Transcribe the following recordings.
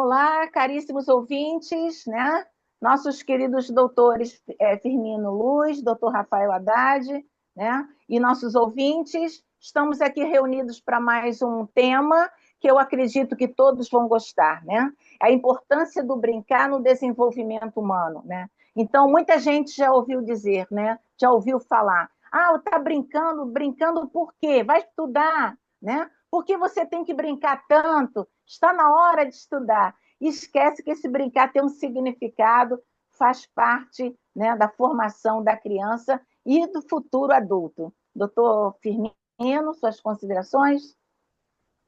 Olá, caríssimos ouvintes, né? Nossos queridos doutores Firmino Luz, doutor Rafael Haddad, né? E nossos ouvintes, estamos aqui reunidos para mais um tema que eu acredito que todos vão gostar, né? A importância do brincar no desenvolvimento humano, né? Então, muita gente já ouviu dizer, né? Já ouviu falar, está brincando, brincando por quê? Vai estudar, né? Por que você tem que brincar tanto? Está na hora de estudar. E esquece que esse brincar tem um significado, faz parte, né, da formação da criança e do futuro adulto. Doutor Firmino, suas considerações?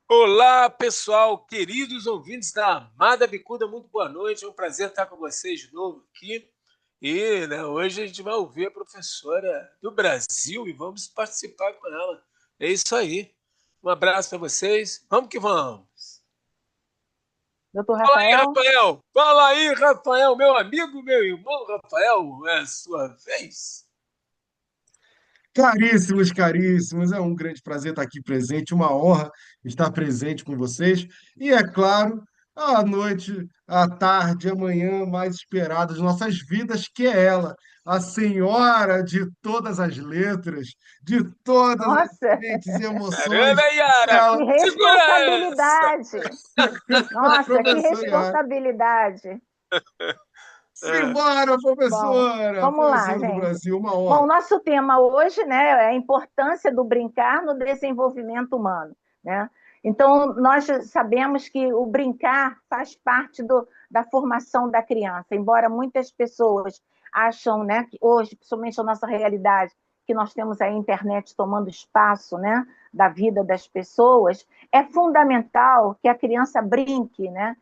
Olá, pessoal, queridos ouvintes da Amada Bicuda, muito boa noite. É um prazer estar com vocês de novo aqui. E hoje a gente vai ouvir a professora do Brasil e vamos participar com ela. É isso aí. Um abraço para vocês. Vamos que vamos. Doutor Fala aí, Rafael? Rafael. Fala aí, Rafael, meu amigo, meu irmão Rafael. É a sua vez. Caríssimos, caríssimos, é um grande prazer estar aqui presente, uma honra estar presente com vocês. E é claro, a noite, a tarde, a manhã mais esperada de nossas vidas, que é ela, a senhora de todas as letras, de todas as Nossa, mentes e emoções, Caramba, Yara, ela, que segura essa. responsabilidade! a Nossa, que professora Yara. responsabilidade! É. Simbora, Bom, professora! vamos lá, Professora do gente. Brasil, uma Bom, honra. o nosso tema hoje, né, é a importância do brincar no desenvolvimento humano, né? Então, nós sabemos que o brincar faz parte da formação da criança, embora muitas pessoas acham, né, que hoje, principalmente a nossa realidade, que nós temos a internet tomando espaço, né, da vida das pessoas, é fundamental que a criança brinque, né,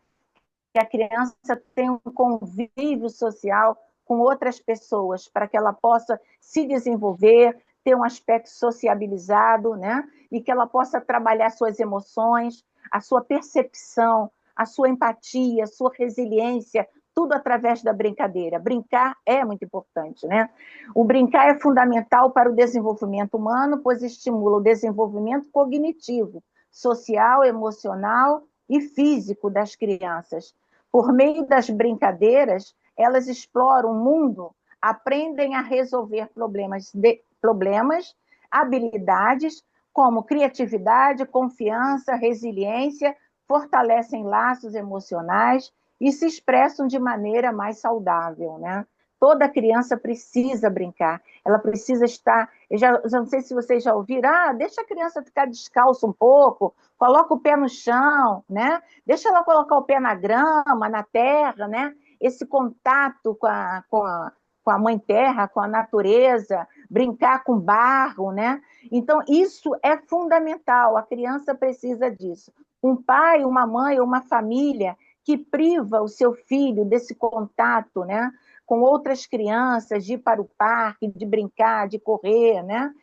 que a criança tenha um convívio social com outras pessoas, para que ela possa se desenvolver, ter um aspecto sociabilizado, né? E que ela possa trabalhar suas emoções, a sua percepção, a sua empatia, a sua resiliência, tudo através da brincadeira. Brincar é muito importante, né? O brincar é fundamental para o desenvolvimento humano, pois estimula o desenvolvimento cognitivo, social, emocional e físico das crianças. Por meio das brincadeiras, elas exploram o mundo, aprendem a resolver problemas, habilidades como criatividade, confiança, resiliência, fortalecem laços emocionais e se expressam de maneira mais saudável, né? Toda criança precisa brincar, ela precisa estar. Eu já não sei se vocês já ouviram, deixa a criança ficar descalço um pouco, coloca o pé no chão, né? Deixa ela colocar o pé na grama, na terra, né? Esse contato com a mãe terra, com a natureza, brincar com barro, né? Então, isso é fundamental, a criança precisa disso. Um pai, uma mãe, uma família que priva o seu filho desse contato, né? Com outras crianças, de ir para o parque, de brincar, de correr, né?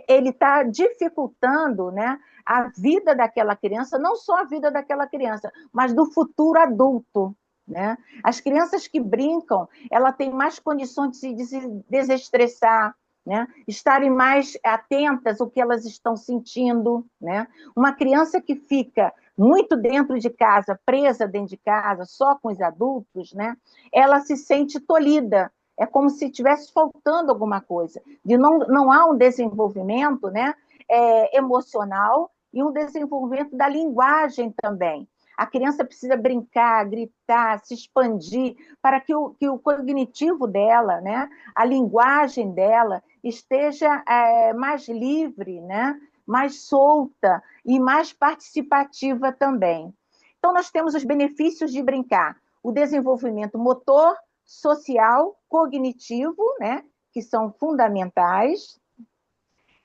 Ele está dificultando, né, a vida daquela criança, não só a vida daquela criança, mas do futuro adulto, né? As crianças que brincam, ela tem mais condições de se desestressar, né? Estarem mais atentas ao que elas estão sentindo, né? Uma criança que fica muito dentro de casa, presa dentro de casa, só com os adultos, né? Ela se sente tolhida, é como se estivesse faltando alguma coisa. Não há um desenvolvimento, né, emocional e um desenvolvimento da linguagem também. A criança precisa brincar, gritar, se expandir para que o cognitivo dela, né, a linguagem dela esteja mais livre, né, mais solta e mais participativa também. Então, nós temos os benefícios de brincar: o desenvolvimento motor, social, cognitivo, né, que são fundamentais,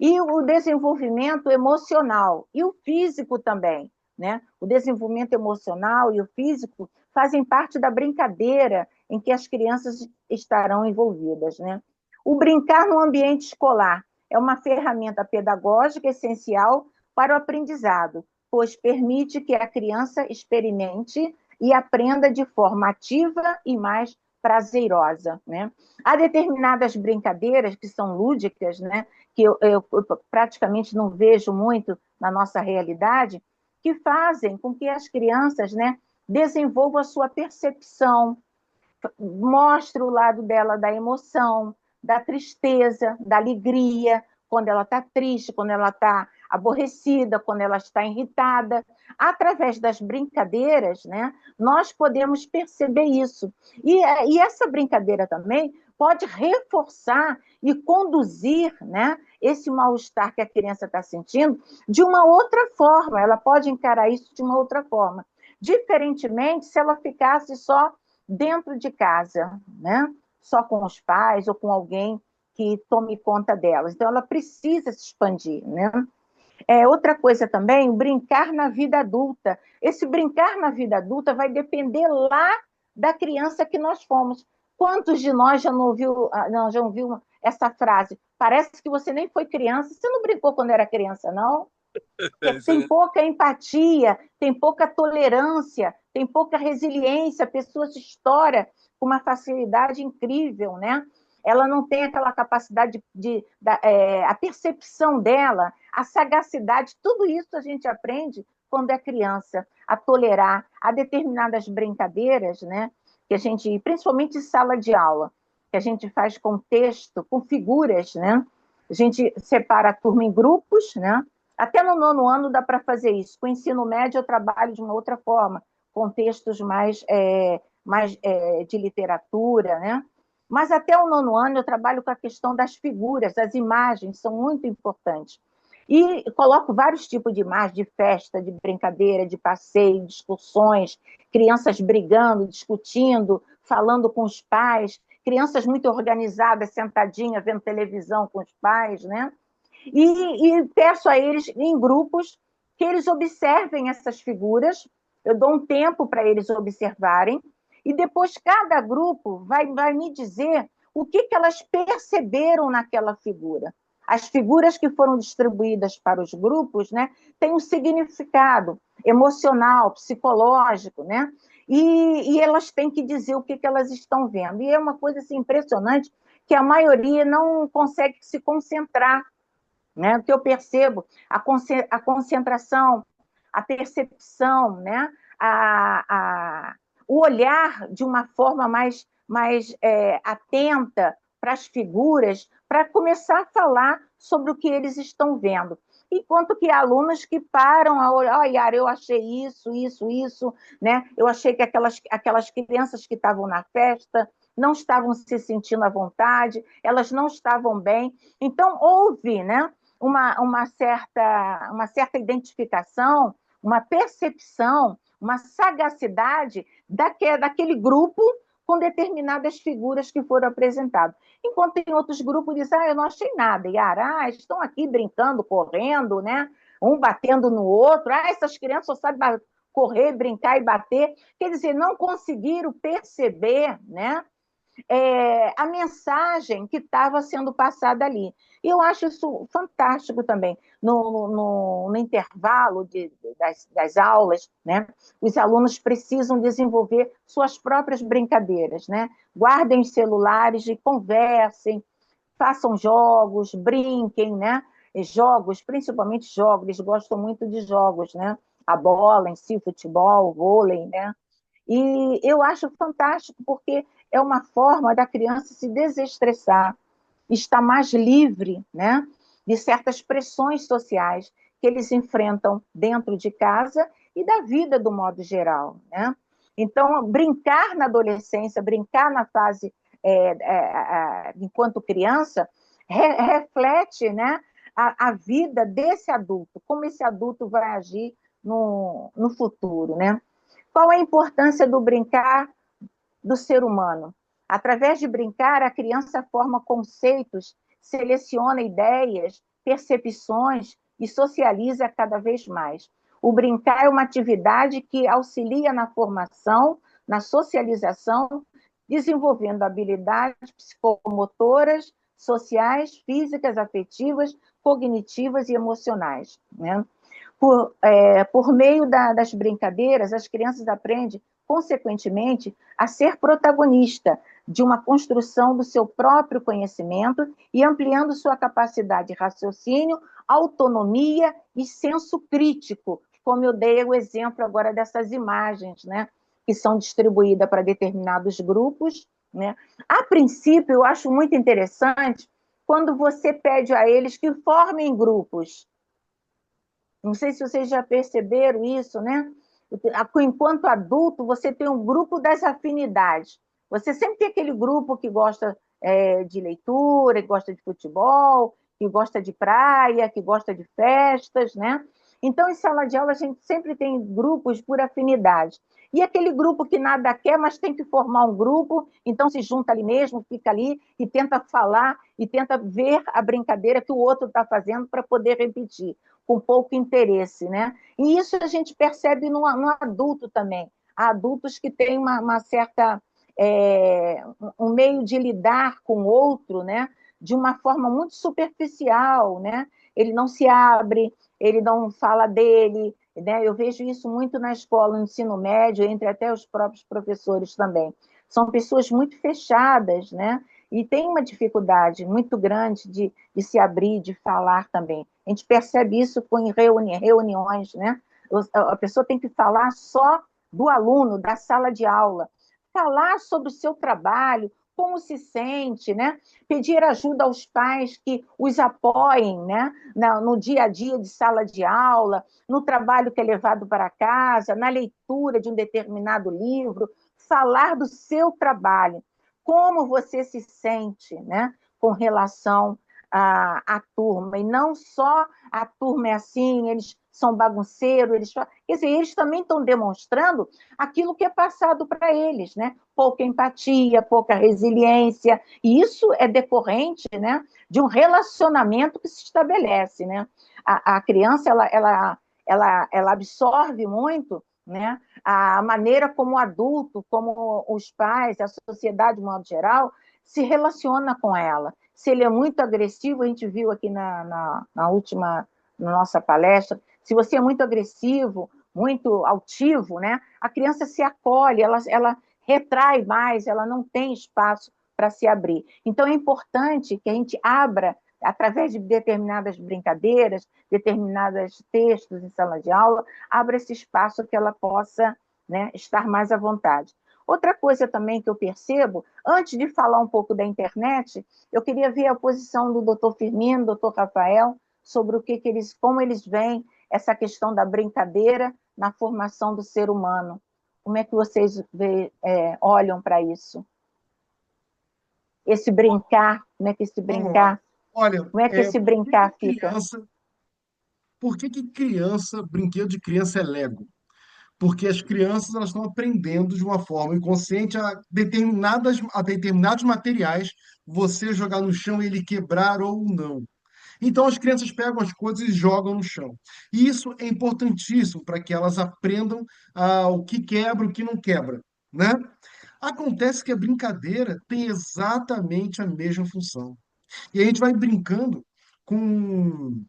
e o desenvolvimento emocional, e o físico também, né? O desenvolvimento emocional e o físico fazem parte da brincadeira em que as crianças estarão envolvidas, né? O brincar no ambiente escolar é uma ferramenta pedagógica essencial para o aprendizado, pois permite que a criança experimente e aprenda de forma ativa e mais prazerosa, né? Há determinadas brincadeiras que são lúdicas, né, que eu praticamente não vejo muito na nossa realidade, que fazem com que as crianças, né, desenvolva a sua percepção, mostre o lado dela da emoção, da tristeza, da alegria, quando ela está triste, quando ela está aborrecida, quando ela está irritada. Através das brincadeiras, né, nós podemos perceber isso. E essa brincadeira também pode reforçar e conduzir, né, esse mal-estar que a criança está sentindo de uma outra forma. Ela pode encarar isso de uma outra forma. Diferentemente, se ela ficasse só dentro de casa, né, só com os pais ou com alguém que tome conta delas. Então, ela precisa se expandir, né? Outra coisa também, o brincar na vida adulta. Esse brincar na vida adulta vai depender lá da criança que nós fomos. Quantos de nós já não ouviu essa frase? Parece que você nem foi criança. Você não brincou quando era criança, não? Tem pouca empatia, tem pouca tolerância, tem pouca resiliência. A pessoa se estoura com uma facilidade incrível, né? Ela não tem aquela capacidade a percepção dela, a sagacidade, tudo isso a gente aprende quando é criança, a tolerar a determinadas brincadeiras, né? Que a gente, principalmente em sala de aula, que a gente faz com texto, com figuras, né? A gente separa a turma em grupos, né? Até no 9º ano dá para fazer isso. Com o ensino médio eu trabalho de uma outra forma, com textos mais de literatura, né? Mas até o 9º ano eu trabalho com a questão das figuras, as imagens são muito importantes. E coloco vários tipos de imagens, de festa, de brincadeira, de passeio, de excursões, crianças brigando, discutindo, falando com os pais, crianças muito organizadas, sentadinhas, vendo televisão com os pais, né? E peço a eles, em grupos, que eles observem essas figuras, eu dou um tempo para eles observarem, e depois cada grupo vai me dizer o que elas perceberam naquela figura. As figuras que foram distribuídas para os grupos, né, têm um significado emocional, psicológico, né? E elas têm que dizer o que elas estão vendo. E é uma coisa assim, impressionante, que a maioria não consegue se concentrar, né? O que eu percebo, a concentração, a percepção, né? O olhar de uma forma mais atenta para as figuras, para começar a falar sobre o que eles estão vendo. Enquanto que há alunos que param a olhar, oh, Yara, eu achei isso, né? Eu achei que aquelas crianças que estavam na festa não estavam se sentindo à vontade, elas não estavam bem. Então, houve, né, uma certa identificação, uma percepção, uma sagacidade daquele grupo com determinadas figuras que foram apresentadas. Enquanto tem outros grupos que dizem, eu não achei nada, Yara, estão aqui brincando, correndo, né? Um batendo no outro, essas crianças só sabem correr, brincar e bater. Quer dizer, não conseguiram perceber, né, a mensagem que estava sendo passada ali. E eu acho isso fantástico também. No intervalo das aulas, né, os alunos precisam desenvolver suas próprias brincadeiras, né? Guardem os celulares e conversem, façam jogos, brinquem, né? Jogos, principalmente jogos, eles gostam muito de jogos, né? A bola em si, futebol, vôlei, né? E eu acho fantástico, porque é uma forma da criança se desestressar, estar mais livre, né, de certas pressões sociais que eles enfrentam dentro de casa e da vida do modo geral, né? Então, brincar na adolescência, brincar na fase enquanto criança, reflete, né, a vida desse adulto, como esse adulto vai agir no futuro, né? Qual a importância do brincar do ser humano? Através de brincar, a criança forma conceitos, seleciona ideias, percepções e socializa cada vez mais. O brincar é uma atividade que auxilia na formação, na socialização, desenvolvendo habilidades psicomotoras, sociais, físicas, afetivas, cognitivas e emocionais, né? Por meio das brincadeiras, as crianças aprendem, consequentemente, a ser protagonista de uma construção do seu próprio conhecimento e ampliando sua capacidade de raciocínio, autonomia e senso crítico, como eu dei o exemplo agora dessas imagens, né, que são distribuídas para determinados grupos, né? A princípio, eu acho muito interessante quando você pede a eles que formem grupos. Não sei se vocês já perceberam isso, né? Enquanto adulto, você tem um grupo das afinidades. Você sempre tem aquele grupo que gosta de leitura, que gosta de futebol, que gosta de praia, que gosta de festas, né? Então, em sala de aula, a gente sempre tem grupos por afinidade. E aquele grupo que nada quer, mas tem que formar um grupo, então se junta ali mesmo, fica ali e tenta falar e tenta ver a brincadeira que o outro está fazendo para poder repetir, com pouco interesse, né? E isso a gente percebe no adulto também. Há adultos que têm uma certa um meio de lidar com o outro, né? De uma forma muito superficial, né? Ele não se abre, ele não fala dele, né? Eu vejo isso muito na escola, no ensino médio, entre até os próprios professores também. São pessoas muito fechadas, né? E tem uma dificuldade muito grande de se abrir, de falar também. A gente percebe isso em reuniões, né? A pessoa tem que falar só do aluno, da sala de aula, falar sobre o seu trabalho, como se sente, né? Pedir ajuda aos pais que os apoiem, né? No dia a dia de sala de aula, no trabalho que é levado para casa, na leitura de um determinado livro, falar do seu trabalho, como você se sente, né? Com relação à turma, e não só a turma é assim, eles são bagunceiros, quer dizer, eles também estão demonstrando aquilo que é passado para eles, né? Pouca empatia, pouca resiliência, e isso é decorrente, né, de um relacionamento que se estabelece, né? A criança, ela absorve muito, né, a maneira como o adulto, como os pais, a sociedade, de modo geral, se relaciona com ela. Se ele é muito agressivo, a gente viu aqui na nossa palestra, se você é muito agressivo, muito altivo, né, a criança se acolhe, ela retrai mais, ela não tem espaço para se abrir. Então, é importante que a gente abra, através de determinadas brincadeiras, determinados textos em sala de aula, abra esse espaço que ela possa, né, estar mais à vontade. Outra coisa também que eu percebo, antes de falar um pouco da internet, eu queria ver a posição do doutor Firmino, doutor Rafael, sobre como eles veem essa questão da brincadeira na formação do ser humano. Como é que vocês olham para isso? Esse brincar, como é que esse Vamos lá. brincar, Olha, como é que esse brincar fica? Por que criança, brinquedo de criança é Lego? Porque as crianças elas estão aprendendo de uma forma inconsciente a determinados materiais, você jogar no chão e ele quebrar ou não. Então as crianças pegam as coisas e jogam no chão. E isso é importantíssimo para que elas aprendam o que quebra, o que não quebra, né? Acontece que a brincadeira tem exatamente a mesma função. E a gente vai brincando com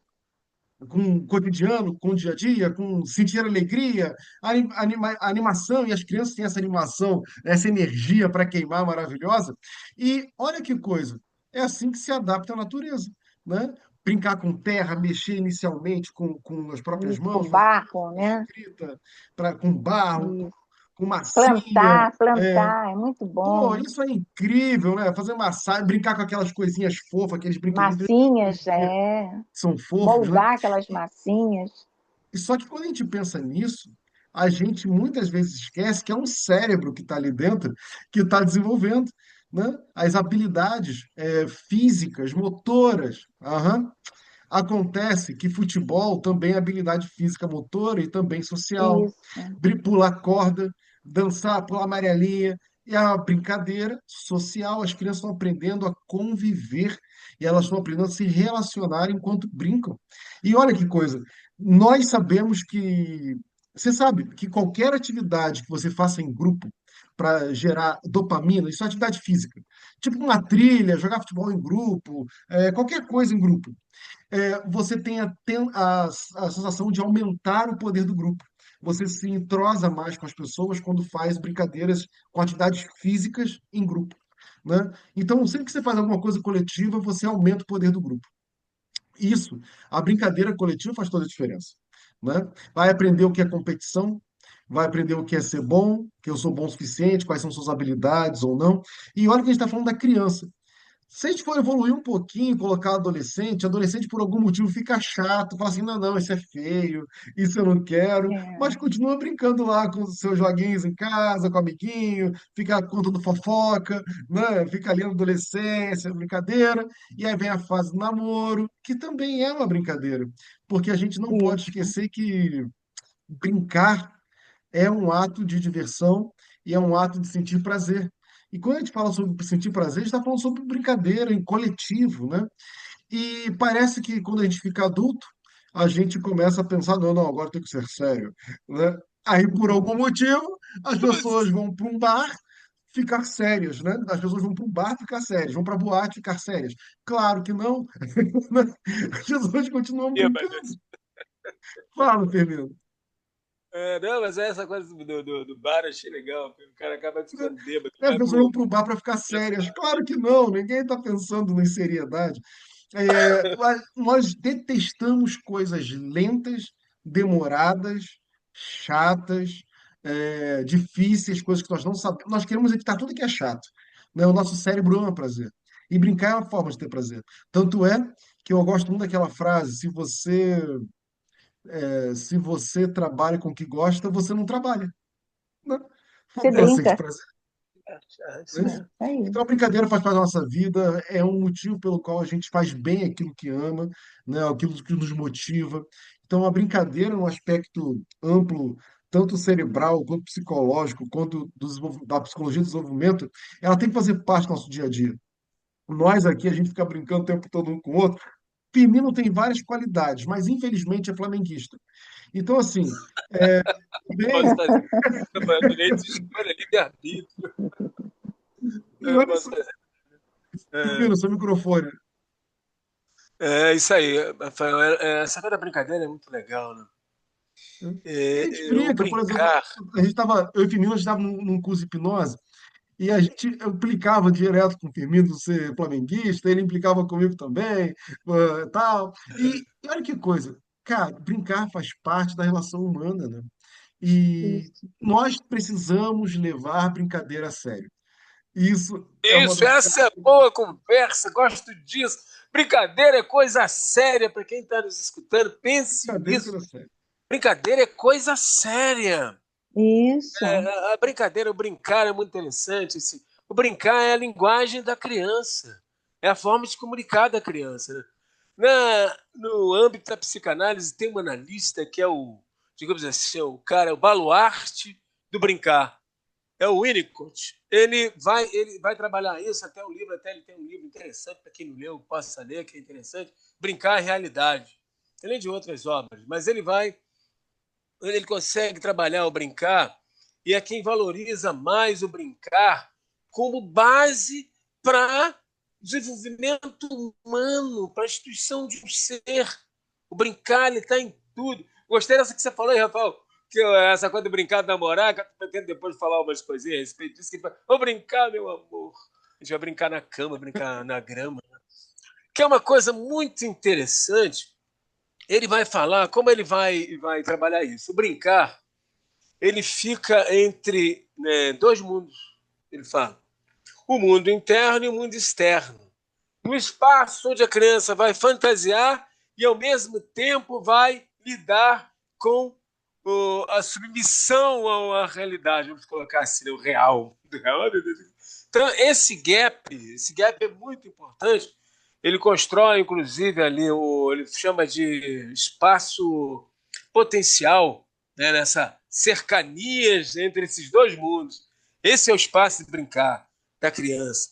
o cotidiano, com o dia a dia, com sentir alegria, a animação, e as crianças têm essa animação, essa energia para queimar maravilhosa. E olha que coisa, é assim que se adapta à natureza, né? Brincar com terra, mexer inicialmente com as próprias Isso, com mãos, fazer barro, né? escrita com barro, Isso. com massinha. Plantar, é muito Pô, bom. isso é incrível, né? Fazer massagem, brincar com aquelas coisinhas fofas, aqueles brinquedinhos de Massinhas, tecnologia, que são fofos, né? moldar aquelas massinhas. E só que quando a gente pensa nisso, a gente muitas vezes esquece que é um cérebro que está ali dentro que está desenvolvendo, né? As habilidades físicas, motoras. Aham. Acontece que futebol também é habilidade física motora e também social. Isso, Pular corda, dançar, pular amarelinha. E a brincadeira social, as crianças estão aprendendo a conviver e elas estão aprendendo a se relacionar enquanto brincam. E olha que coisa, nós sabemos que, você sabe que qualquer atividade que você faça em grupo para gerar dopamina, isso é atividade física. Tipo uma trilha, jogar futebol em grupo, qualquer coisa em grupo você tem a sensação de aumentar o poder do grupo. Você se entrosa mais com as pessoas quando faz brincadeiras com atividades físicas em grupo, né? Então, sempre que você faz alguma coisa coletiva, você aumenta o poder do grupo. Isso, a brincadeira coletiva faz toda a diferença, né? Vai aprender o que é competição, vai aprender o que é ser bom, que eu sou bom o suficiente, quais são suas habilidades ou não. E olha que a gente está falando da criança. Se a gente for evoluir um pouquinho, colocar adolescente por algum motivo fica chato, fala assim, não, não, isso é feio, isso eu não quero, mas É, continua brincando lá com os seus joguinhos em casa, com o amiguinho, fica contando fofoca, né? Fica ali na adolescência, brincadeira, e aí vem a fase do namoro, que também é uma brincadeira, porque a gente não pode isso. esquecer que brincar é um ato de diversão e é um ato de sentir prazer. E quando a gente fala sobre sentir prazer, a gente está falando sobre brincadeira em coletivo, né? E parece que quando a gente fica adulto, a gente começa a pensar, não, não, agora tem que ser sério, né? Aí, por algum motivo, as pessoas vão para um bar ficar sérias, né? As pessoas vão para um bar ficar sérias, vão para boate ficar sérias. Claro que não. As pessoas continuam brincando. Fala, Fernando. Não, mas essa coisa do bar eu achei legal. O cara acaba ficando bêbado, As vai pessoas vão pro. para o bar para ficar sérias. Claro que não, ninguém está pensando em seriedade. Mas nós detestamos coisas lentas, demoradas, chatas, difíceis, coisas que nós não sabemos. Nós queremos evitar tudo que é chato. Né? O nosso cérebro ama prazer. E brincar é uma forma de ter prazer. Tanto é que eu gosto muito daquela frase: se você trabalha com o que gosta, você não trabalha. Né? Se É, sente brinca. prazer. Isso Né? mesmo. É Então, a isso. brincadeira faz parte da nossa vida, é um motivo pelo qual a gente faz bem aquilo que ama, né? Aquilo que nos motiva. Então, a brincadeira, no aspecto amplo, tanto cerebral, quanto psicológico, quanto da psicologia do desenvolvimento, ela tem que fazer parte do nosso dia a dia. Nós aqui, a gente fica brincando o tempo todo um com o outro. Firmino tem várias qualidades, mas infelizmente é flamenguista. Então, assim, bem, Posso fazer direito de escolha, livre-arbítrio. e Eu olha posso só, fazer. É, Firmino, seu microfone. é isso aí, Rafael. Essa coisa da brincadeira é muito legal, né? Né? E a gente Eu brinca, por exemplo, brincar. eu e o Firmino, a gente estava num curso de hipnose, e eu implicava direto com o Firmino ser flamenguista, ele implicava comigo também, tal. E olha que coisa, cara, brincar faz parte da relação humana, né? E Isso. nós precisamos levar a brincadeira a sério. Isso é uma Isso, das essa é boa conversa, gosto disso. Brincadeira é coisa séria para quem está nos escutando. Pense brincadeiras nisso. coisa séria. Brincadeira é coisa séria. Isso. A brincadeira, o brincar é muito interessante. Assim. O brincar é a linguagem da criança, é a forma de comunicar da criança. Né? No âmbito da psicanálise, tem um analista que é digamos assim, o cara, o baluarte do brincar. É o Winnicott. Ele vai trabalhar isso até o livro, até ele tem um livro interessante para quem não leu, possa ler, que é interessante. Brincar é realidade. Além de outras obras, mas ele consegue trabalhar o brincar e é quem valoriza mais o brincar como base para desenvolvimento humano, para a instituição de um ser. O brincar ele está em tudo. Gostei dessa que você falou aí, Rafael, essa coisa de brincar, de namorar, que eu pretendo depois falar umas coisinhas a respeito disso. Que ele fala, vou brincar, meu amor. A gente vai brincar na cama, brincar na grama. Que é uma coisa muito interessante. Ele vai falar como ele vai trabalhar isso. O brincar ele fica entre dois mundos. Ele fala: o mundo interno e o mundo externo. No espaço onde a criança vai fantasiar e, ao mesmo tempo, vai lidar com a submissão à realidade, vamos colocar assim, o real. Então, esse gap é muito importante. Ele constrói, inclusive, ali, ele chama de espaço potencial, né, nessa cercanias entre esses dois mundos. Esse é o espaço de brincar da criança.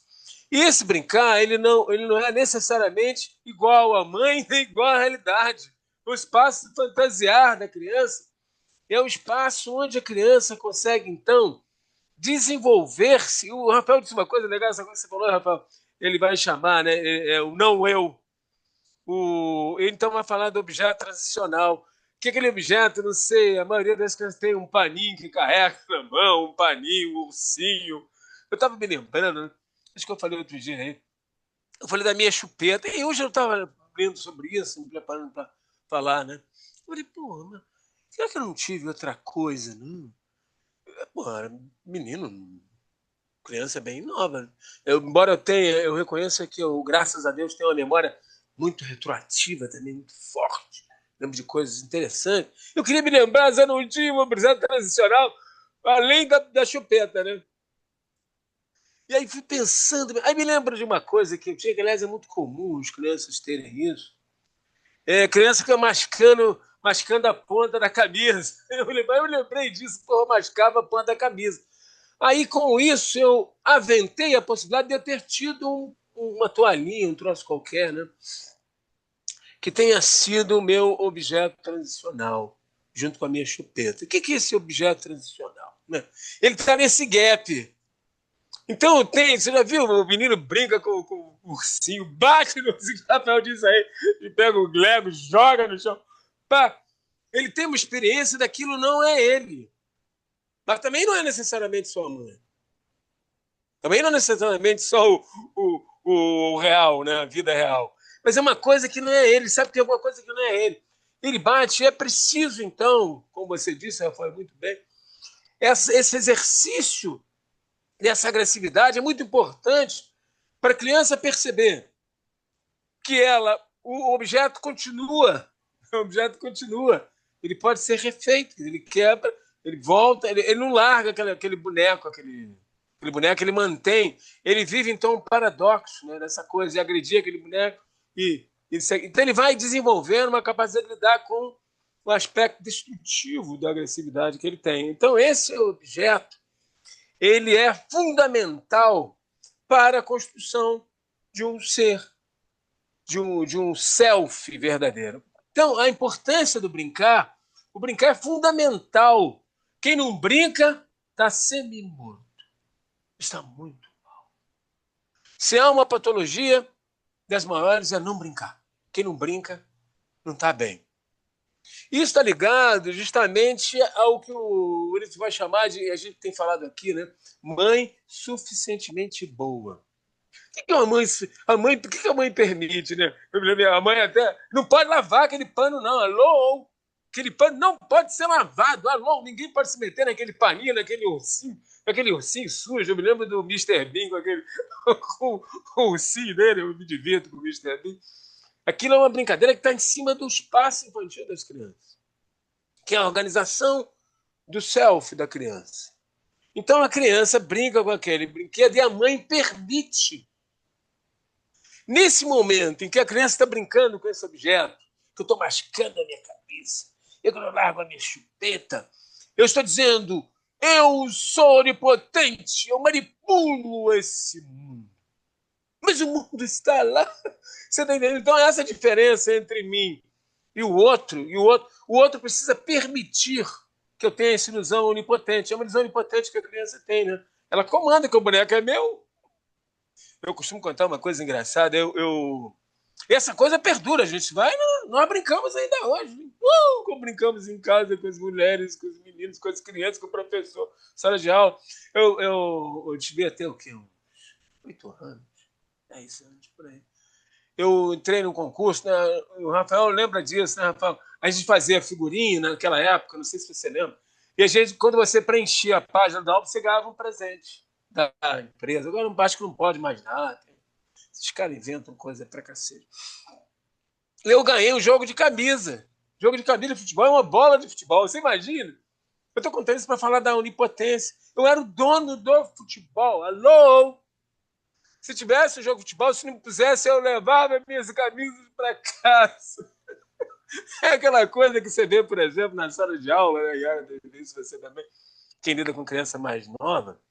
E esse brincar, ele não é necessariamente igual à mãe, nem igual à realidade. O espaço de fantasiar da criança é o espaço onde a criança consegue, então, desenvolver-se. O Rafael disse uma coisa legal, essa coisa que você falou, Rafael, ele vai chamar, né, o não eu. Ele então vai falar do objeto transicional. O que é aquele objeto? Não sei, a maioria das crianças tem um paninho que carrega na mão, um paninho, um ursinho. Eu estava me lembrando, né? Acho que eu falei outro dia aí. Eu falei da minha chupeta. E hoje eu estava lendo sobre isso, me preparando para falar, né? Eu falei, pô, mas será que eu não tive outra coisa, não? Porra, menino, criança bem nova. Embora eu reconheça que eu, graças a Deus, tenho uma memória muito retroativa também, muito forte. Lembro de coisas interessantes. Eu queria me lembrar, se eu não tinha uma brisada tradicional, além da chupeta, né? E aí fui pensando, aí me lembro de uma coisa que eu tinha, que aliás é muito comum as crianças terem isso. Criança fica mascando a ponta da camisa. Eu lembrei disso, porra, eu mascava a ponta da camisa. Aí, com isso, eu aventei a possibilidade de eu ter tido uma toalhinha, um troço qualquer, né? Que tenha sido o meu objeto transicional, junto com a minha chupeta. O que é esse objeto transicional? Né? Ele está nesse gap. Então você já viu? O menino brinca com o ursinho, bate no ursinho, o Rafael diz aí, e pega o Lego, joga no chão. Pá, ele tem uma experiência daquilo, não é ele. Mas também não é necessariamente só a mãe. Também não é necessariamente só o real, né? A vida real. Mas é uma coisa que não é ele, sabe que tem alguma coisa que não é ele. Ele bate, e é preciso, então, como você disse, Rafael, muito bem, esse exercício dessa agressividade é muito importante para a criança perceber que o objeto continua, ele pode ser refeito, ele quebra, ele volta, ele não larga aquele boneco, aquele boneco, ele mantém, ele vive então um paradoxo, né, dessa coisa de agredir aquele boneco então ele vai desenvolvendo uma capacidade de lidar com o aspecto destrutivo da agressividade que ele tem. Então esse objeto ele é fundamental para a construção de um ser, de um self verdadeiro. Então, a importância do brincar, o brincar é fundamental. Quem não brinca está semi-morto, está muito mal. Se há uma patologia das maiores é não brincar. Quem não brinca não está bem. Isso está ligado justamente ao que o Ulisses vai chamar de, a gente tem falado aqui, né? Mãe suficientemente boa. O que por que a mãe permite, né? A mãe até não pode lavar aquele pano, não. Alô? Aquele pano não pode ser lavado. Alô? Ninguém pode se meter naquele paninho, naquele ursinho sujo. Eu me lembro do Mr. Bean com o ursinho dele, eu me divirto com o Mr. Bean. Aquilo é uma brincadeira que está em cima do espaço infantil das crianças, que é a organização do self da criança. Então a criança brinca com aquele brinquedo e a mãe permite. Nesse momento em que a criança está brincando com esse objeto, que eu estou mascando a minha cabeça, eu largo a minha chupeta, eu estou dizendo, eu sou onipotente, eu manipulo esse mundo. Mas o mundo está lá. Você está entendendo? Então, essa diferença entre mim e o outro precisa permitir que eu tenha essa ilusão onipotente. É uma ilusão onipotente que a criança tem, né? Ela comanda que o boneco é meu. Eu costumo contar uma coisa engraçada. Essa coisa perdura. A gente vai, nós brincamos ainda hoje. Como brincamos em casa com as mulheres, com os meninos, com as crianças, com o professor, sala de aula. Eu devia ter o quê? Uns 8 anos. 10 anos, por aí. Eu entrei no concurso, né? O Rafael lembra disso, né, Rafael? A gente fazia figurinha naquela época, não sei se você lembra. E a gente, quando você preenchia a página da aula, você ganhava um presente da empresa. Agora eu acho que não pode mais nada. Esses caras inventam coisa pra cacete. Eu ganhei um jogo de camisa. Jogo de camisa de futebol é uma bola de futebol. Você imagina? Eu estou contando isso para falar da onipotência. Eu era o dono do futebol. Alô? Se tivesse um jogo de futebol, se não pusesse, eu levava minhas camisas para casa. É aquela coisa que você vê, por exemplo, na sala de aula, né? Isso você também, quem lida com criança mais nova,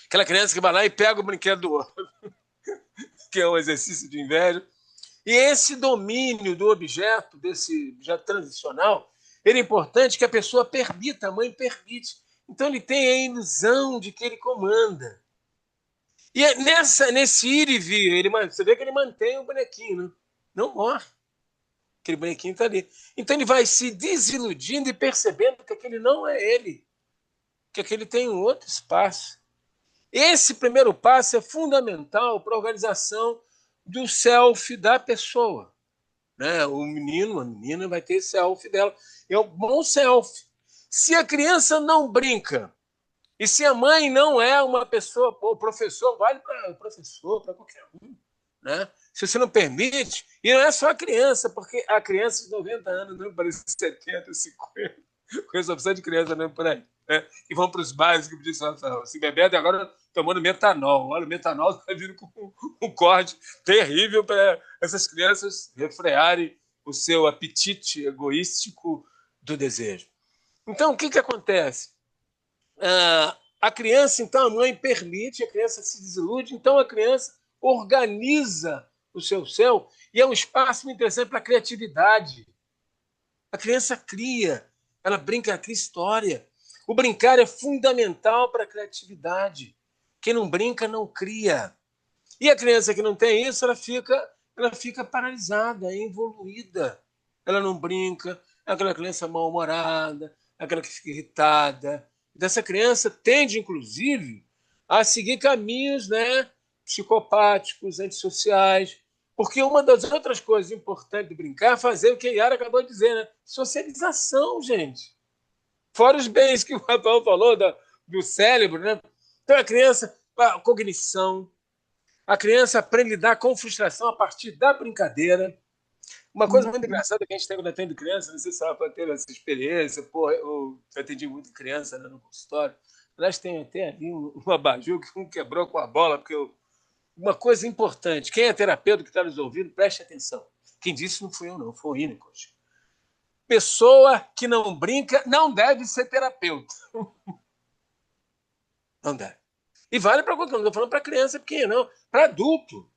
aquela criança que vai lá e pega o brinquedo do outro, que é um exercício de inveja. E esse domínio do objeto, desse objeto transicional, ele é importante que a pessoa permita, a mãe permite. Então ele tem a ilusão de que ele comanda. E nesse ir e vir, você vê que ele mantém o bonequinho, né? Não morre. Aquele bonequinho está ali. Então ele vai se desiludindo e percebendo que aquele não é ele, que aquele tem um outro espaço. Esse primeiro passo é fundamental para a organização do self da pessoa. Né? O menino, a menina vai ter self dela. É um bom self. Se a criança não brinca E se a mãe não é uma pessoa, o professor vale para o professor, para qualquer um, né? Se você não permite, e não é só a criança, porque a criança de 90 anos não parece 70, 50, com essa opção de criança não por aí, né? E vão para os bares que dizem assim, bebendo agora tomando metanol. Olha, o metanol está vindo com um corte terrível para essas crianças refrearem o seu apetite egoístico do desejo. Então, o que acontece? A criança, então, a mãe permite, a criança se desilude, então a criança organiza o seu céu e é um espaço muito interessante para a criatividade. A criança cria, ela brinca, ela cria história. O brincar é fundamental para a criatividade. Quem não brinca, não cria. E a criança que não tem isso, ela fica paralisada, involuída. Ela não brinca, é aquela criança mal-humorada, é aquela que fica irritada. Dessa criança tende, inclusive, a seguir caminhos, né, psicopáticos, antissociais, porque uma das outras coisas importantes de brincar é fazer o que a Yara acabou de dizer, né? Socialização, gente. Fora os bens que o Rafael falou do cérebro, né? Então a criança, a cognição, a criança aprende a lidar com frustração a partir da brincadeira. Uma coisa muito engraçada que a gente tem quando atende criança, não sei se você vai ter essa experiência, eu atendi muito criança, né, no consultório. Aliás, tem até ali um abajur que um quebrou com a bola, porque uma coisa importante, quem é terapeuta que está nos ouvindo, preste atenção. Quem disse não fui eu, não, foi o Winnicott. Pessoa que não brinca não deve ser terapeuta. Não deve. E vale para qualquer um, não estou falando para criança pequena, não, para adulto.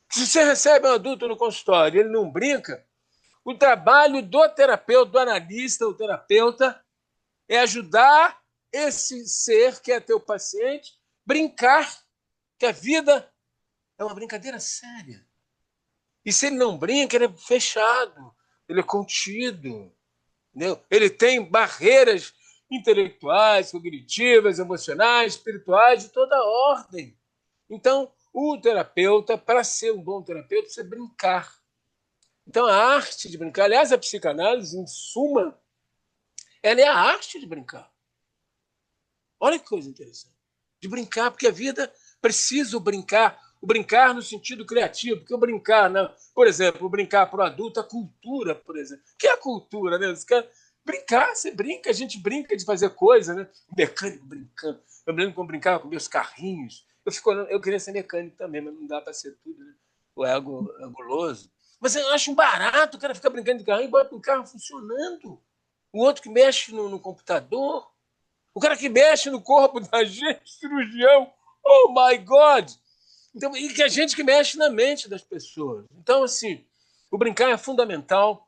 Se você recebe um adulto no consultório e ele não brinca, o trabalho do terapeuta, do analista, do terapeuta, é ajudar esse ser que é teu paciente brincar, que a vida é uma brincadeira séria. E se ele não brinca, ele é fechado, ele é contido, entendeu? Ele tem barreiras intelectuais, cognitivas, emocionais, espirituais, de toda ordem. Então, o terapeuta, para ser um bom terapeuta, precisa brincar. Então, a arte de brincar, aliás, a psicanálise, em suma, ela é a arte de brincar. Olha que coisa interessante. De brincar, porque a vida precisa brincar. O brincar no sentido criativo, porque o brincar, né? Por exemplo, o brincar para o adulto, a cultura, por exemplo. O que é a cultura, né? Você quer brincar, você brinca, a gente brinca de fazer coisa, né? O mecânico brincando. Eu lembro quando eu brincava com meus carrinhos. Eu queria ser mecânico também, mas não dá para ser tudo, né? O ego é guloso. Mas eu acho um barato o cara ficar brincando de carrinho e bota um carro funcionando. O outro que mexe no computador. O cara que mexe no corpo da gente, cirurgião. Oh, my God! Então, e que a gente que mexe na mente das pessoas. Então, assim, o brincar é fundamental.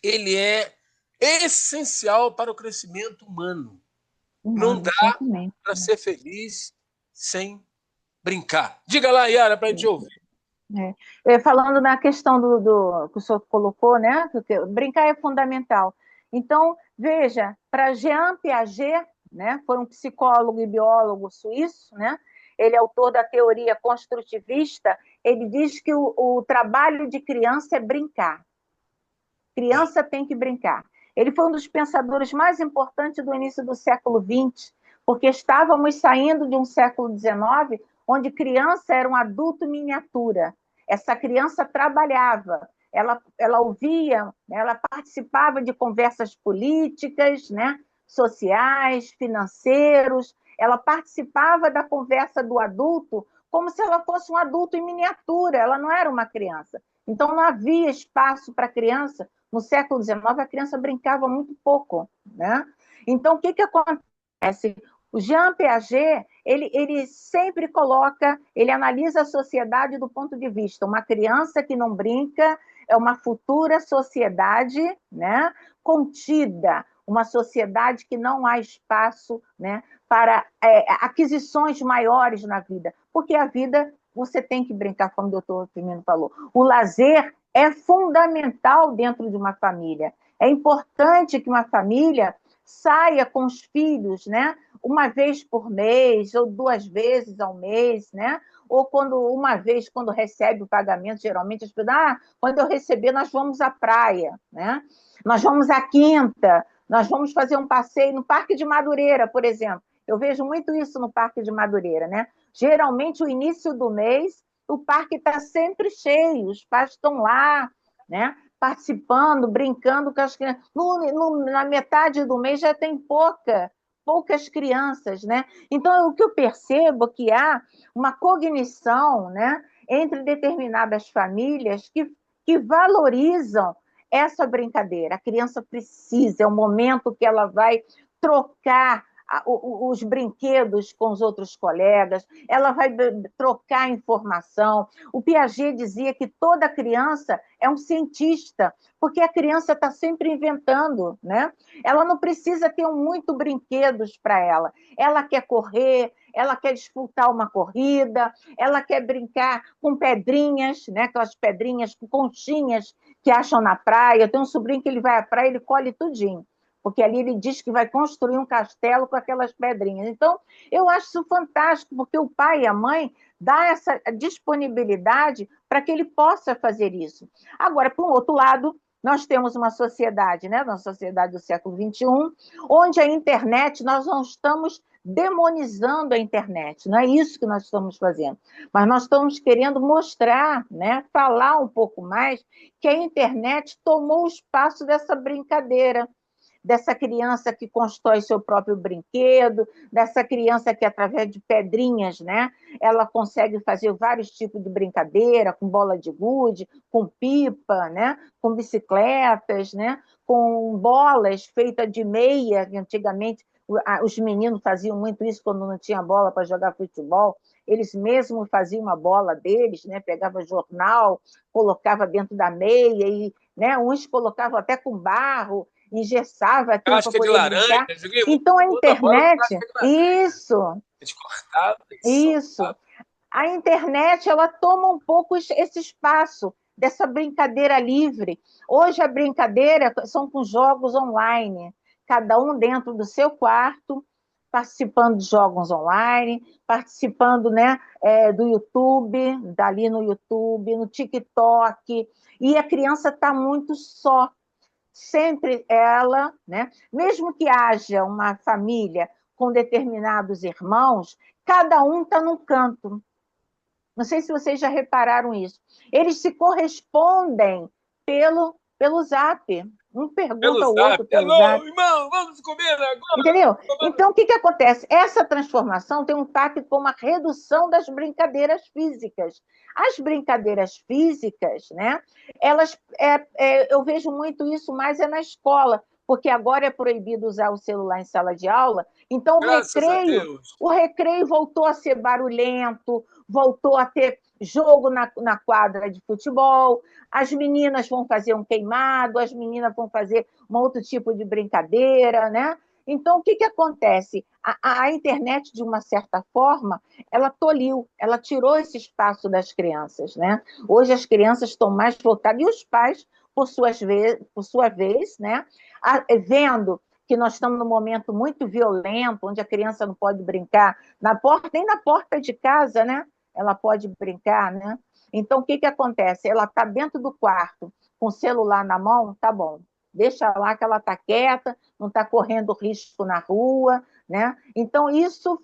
Ele é essencial para o crescimento humano. Não dá para ser feliz sem brincar. Diga lá, Yara, para a gente ouvir. Falando na questão do que o senhor colocou, né? Porque brincar é fundamental. Então, veja, para Jean Piaget, né, foi um psicólogo e biólogo suíço, né? Ele é autor da teoria construtivista. Ele diz que o trabalho de criança é brincar. Criança tem que brincar. Ele foi um dos pensadores mais importantes do início do século XX, porque estávamos saindo de um século XIX, onde criança era um adulto miniatura. Essa criança trabalhava, ela ouvia, ela participava de conversas políticas, né, sociais, financeiros, ela participava da conversa do adulto como se ela fosse um adulto em miniatura, ela não era uma criança. Então, não havia espaço para a criança. No século XIX, a criança brincava muito pouco, né? Então, o que acontece? O Jean Piaget, ele sempre coloca, ele analisa a sociedade do ponto de vista, uma criança que não brinca é uma futura sociedade, né, contida, uma sociedade que não há espaço, né, para aquisições maiores na vida, porque a vida você tem que brincar, como o doutor Firmino falou. O lazer é fundamental dentro de uma família. É importante que uma família saia com os filhos, né? Uma vez por mês, ou 2 vezes ao mês, né? Ou uma vez quando recebe o pagamento, geralmente as pessoas, quando eu receber, nós vamos à praia, né? Nós vamos à quinta, nós vamos fazer um passeio no Parque de Madureira, por exemplo. Eu vejo muito isso no Parque de Madureira, né? Geralmente, o início do mês, o parque está sempre cheio, os pais estão lá, né? Participando, brincando com as crianças. Na metade do mês já tem poucas crianças, né? Então, o que eu percebo é que há uma cognição, né, entre determinadas famílias que valorizam essa brincadeira. A criança precisa, é o momento que ela vai trocar os brinquedos com os outros colegas, ela vai trocar informação. O Piaget dizia que toda criança é um cientista, porque a criança está sempre inventando, né? Ela não precisa ter muito brinquedos para ela. Ela quer correr, ela quer disputar uma corrida, ela quer brincar com pedrinhas, né? Aquelas pedrinhas com conchinhas que acham na praia. Eu tenho um sobrinho que ele vai à praia, ele colhe tudinho, porque ali ele diz que vai construir um castelo com aquelas pedrinhas. Então, eu acho isso fantástico, porque o pai e a mãe dão essa disponibilidade para que ele possa fazer isso. Agora, por um outro lado, nós temos uma sociedade, né, uma sociedade do século XXI, onde a internet, nós não estamos demonizando a internet, não é isso que nós estamos fazendo, mas nós estamos querendo mostrar, né, falar um pouco mais que a internet tomou o espaço dessa brincadeira, dessa criança que constrói seu próprio brinquedo, dessa criança que, através de pedrinhas, né, ela consegue fazer vários tipos de brincadeira, com bola de gude, com pipa, né, com bicicletas, né, com bolas feitas de meia, que antigamente os meninos faziam muito isso quando não tinha bola para jogar futebol, eles mesmos faziam uma bola deles, né, pegava jornal, colocava dentro da meia, e, né, uns colocavam até com barro, engessava aquilo para Casca de poder laranja, brincar. joguei Então, a muita bola com internet, casca de laranja. isso, A gente cortava e isso. soltava. A internet, ela toma um pouco esse espaço dessa brincadeira livre. Hoje, a brincadeira são com jogos online, cada um dentro do seu quarto, participando de jogos online, participando, né, do YouTube, dali no YouTube, no TikTok, e a criança está muito só. Sempre ela, né? Mesmo que haja uma família com determinados irmãos, cada um está num canto. Não sei se vocês já repararam isso. Eles se correspondem pelo Zap. Um Pelo pergunta ao zap. outro pelo Alô, Zap. irmão, vamos comer agora? Entendeu? Tomar Então, o que acontece? Essa transformação tem um impacto com uma redução das brincadeiras físicas. As brincadeiras físicas, né? Elas, eu vejo muito isso mais na escola, porque agora é proibido usar o celular em sala de aula. Então, graças a Deus. o recreio voltou a ser barulhento, voltou a ter jogo na quadra de futebol, as meninas vão fazer um queimado, as meninas vão fazer um outro tipo de brincadeira, né? Então, o que acontece? A internet, de uma certa forma, ela tolhiu, ela tirou esse espaço das crianças, né? Hoje as crianças estão mais voltadas, e os pais, por sua vez, né? Vendo que nós estamos num momento muito violento, onde a criança não pode brincar na porta, nem na porta de casa, né? Ela pode brincar, né? Então, o que acontece? Ela está dentro do quarto, com o celular na mão, tá bom. Deixa lá que ela está quieta, não está correndo risco na rua, né? Então, isso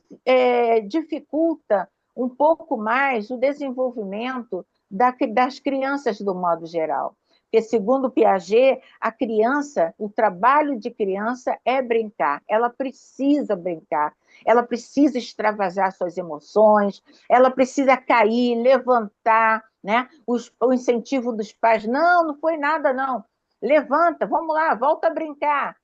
dificulta um pouco mais o desenvolvimento das crianças do modo geral. Porque, segundo Piaget, a criança, o trabalho de criança é brincar, ela precisa brincar, ela precisa extravasar suas emoções, ela precisa cair, levantar, né? O incentivo dos pais, não foi nada, não. Levanta, vamos lá, volta a brincar.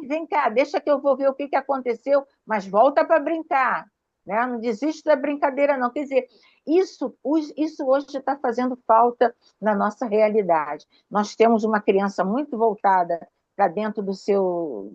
Vem cá, deixa que eu vou ver o que aconteceu, mas volta para brincar. Né? Não desiste da brincadeira, não. Quer dizer, isso hoje está fazendo falta na nossa realidade. Nós temos uma criança muito voltada para dentro dos seus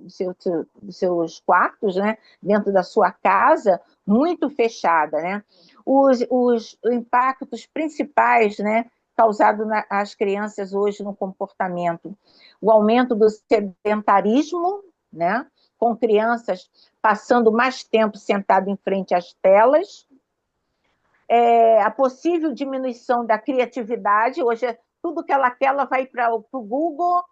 quartos, né? Dentro da sua casa, muito fechada. Né? Os impactos principais, né? Causado às crianças hoje no comportamento. O aumento do sedentarismo, né? Com crianças passando mais tempo sentado em frente às telas, a possível diminuição da criatividade. Hoje, tudo que ela quer, ela vai para o Google,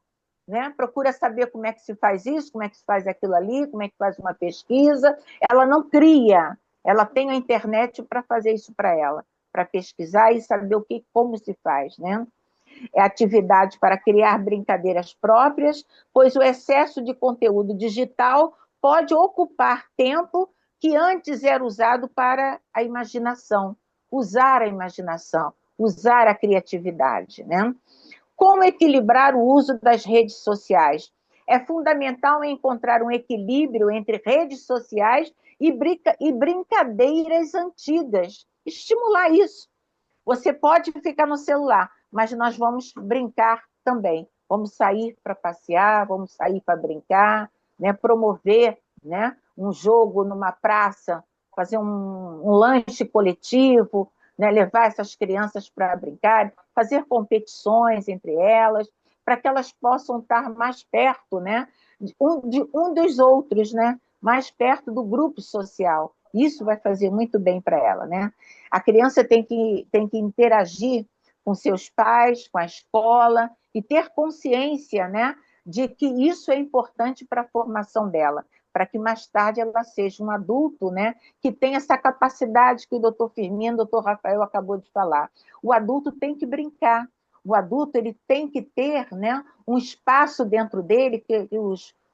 né? Procura saber como é que se faz isso, como é que se faz aquilo ali, como é que faz uma pesquisa. Ela não cria, ela tem a internet para fazer isso para ela, para pesquisar e saber como se faz, né? É atividade para criar brincadeiras próprias, pois o excesso de conteúdo digital pode ocupar tempo que antes era usado para a imaginação, usar a criatividade, né? Como equilibrar o uso das redes sociais? É fundamental encontrar um equilíbrio entre redes sociais e brincadeiras antigas. Estimular isso. Você pode ficar no celular, mas nós vamos brincar também. Vamos sair para passear, vamos sair para brincar, né? Promover, né? Um jogo numa praça, fazer um lanche coletivo, né? Levar essas crianças para brincar, fazer competições entre elas, para que elas possam estar mais perto, né? De um dos outros, né? Mais perto do grupo social. Isso vai fazer muito bem para ela, né? A criança tem que interagir com seus pais, com a escola, e ter consciência, né, de que isso é importante para a formação dela, para que mais tarde ela seja um adulto, né, que tem essa capacidade que o doutor Firmino, o doutor Rafael acabou de falar. O adulto tem que brincar, o adulto ele tem que ter, né, um espaço dentro dele, que